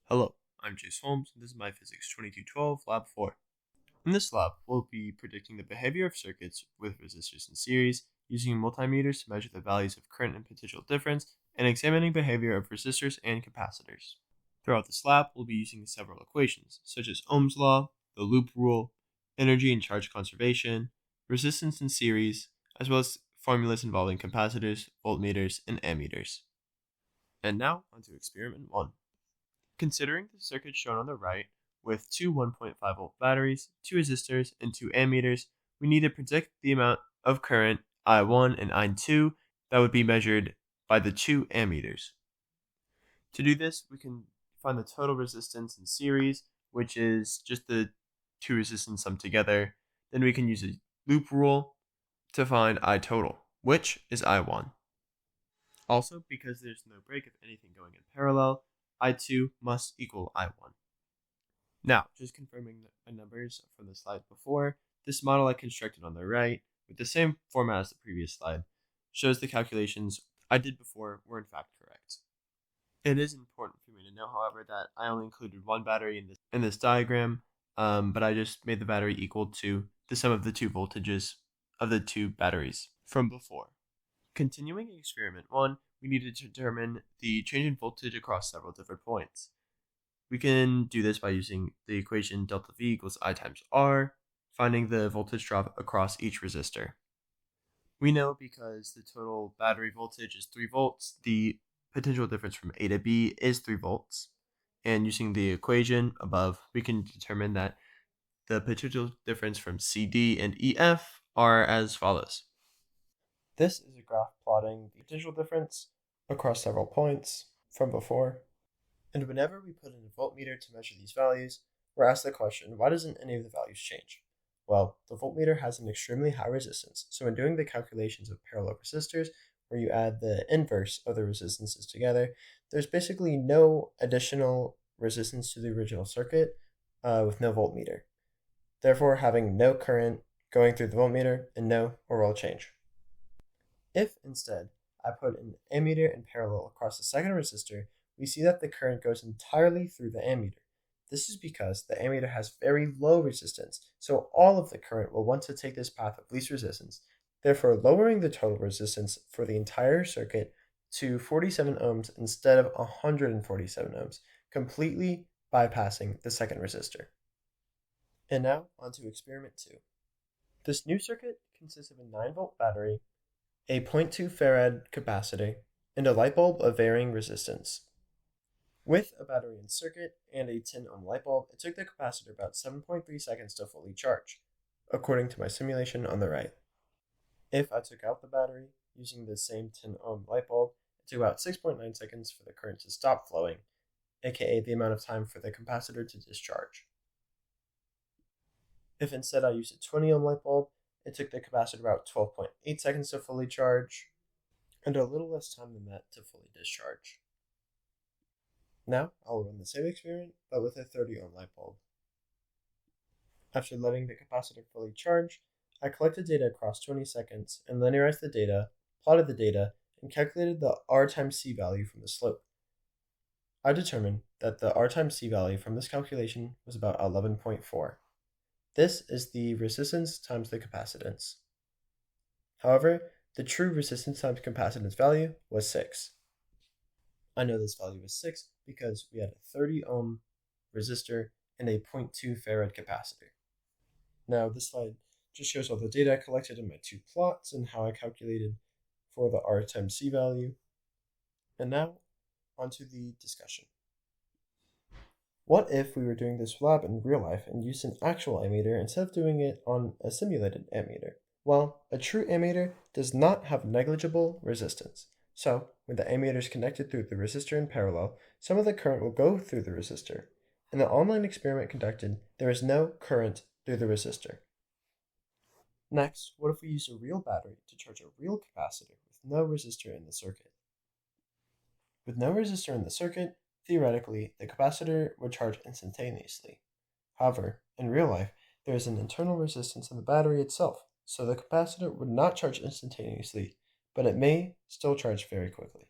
Hello, I'm Jace Holmes, and this is my Physics 2212 Lab 4. In this lab, we'll be predicting the behavior of circuits with resistors in series, using multimeters to measure the values of current and potential difference, and examining behavior of resistors and capacitors. Throughout this lab, we'll be using several equations, such as Ohm's law, the loop rule, energy and charge conservation, resistance in series, as well as formulas involving capacitors, voltmeters, and ammeters. And now, onto experiment 1. Considering the circuit shown on the right, with two 1.5 volt batteries, two resistors, and two ammeters, we need to predict the amount of current I1 and I2 that would be measured by the two ammeters. To do this, we can find the total resistance in series, which is just the two resistance summed together. Then we can use a loop rule to find I total, which is I1. Also, because there's no break of anything going in parallel, I2 must equal I1. Now, just confirming the numbers from the slide before, this model I constructed on the right, with the same format as the previous slide, shows the calculations I did before were in fact correct. It is important for me to know, however, that I only included one battery in this diagram, but I just made the battery equal to the sum of the two voltages of the two batteries from before. Continuing experiment 1, we need to determine the change in voltage across several different points. We can do this by using the equation delta V equals I times R, finding the voltage drop across each resistor. We know because the total battery voltage is 3 volts, the potential difference from A to B is 3 volts. And using the equation above, we can determine that the potential difference from CD and EF are as follows. This is a graph plotting the potential difference across several points from before. And whenever we put in a voltmeter to measure these values, we're asked the question, why doesn't any of the values change? Well, the voltmeter has an extremely high resistance, so when doing the calculations of parallel resistors, where you add the inverse of the resistances together, there's basically no additional resistance to the original circuit with no voltmeter. Therefore, having no current going through the voltmeter and no overall change. If, instead, I put an ammeter in parallel across the second resistor, we see that the current goes entirely through the ammeter. This is because the ammeter has very low resistance, so all of the current will want to take this path of least resistance, therefore lowering the total resistance for the entire circuit to 47 ohms instead of 147 ohms, completely bypassing the second resistor. And now, onto experiment 2. This new circuit consists of a 9-volt battery, a 0.2 farad capacitor, and a light bulb of varying resistance. With a battery in circuit and a 10 ohm light bulb, it took the capacitor about 7.3 seconds to fully charge, according to my simulation on the right. If I took out the battery using the same 10 ohm light bulb, it took about 6.9 seconds for the current to stop flowing, aka the amount of time for the capacitor to discharge. If instead I used a 20 ohm light bulb, it took the capacitor about 12.8 seconds to fully charge, and a little less time than that to fully discharge. Now, I'll run the same experiment, but with a 30 ohm light bulb. After letting the capacitor fully charge, I collected data across 20 seconds and linearized the data, plotted the data, and calculated the R times C value from the slope. I determined that the R times C value from this calculation was about 11.4. This is the resistance times the capacitance. However, the true resistance times capacitance value was 6. I know this value was 6 because we had a 30 ohm resistor and a 0.2 farad capacitor. Now this slide just shows all the data I collected in my two plots and how I calculated for the R times C value. And now, onto the discussion. What if we were doing this lab in real life and used an actual ammeter instead of doing it on a simulated ammeter? Well, a true ammeter does not have negligible resistance. So, when the ammeter is connected through the resistor in parallel, some of the current will go through the resistor. In the online experiment conducted, there is no current through the resistor. Next, what if we used a real battery to charge a real capacitor with no resistor in the circuit? With no resistor in the circuit, theoretically, the capacitor would charge instantaneously. However, in real life, there is an internal resistance in the battery itself, so the capacitor would not charge instantaneously, but it may still charge very quickly.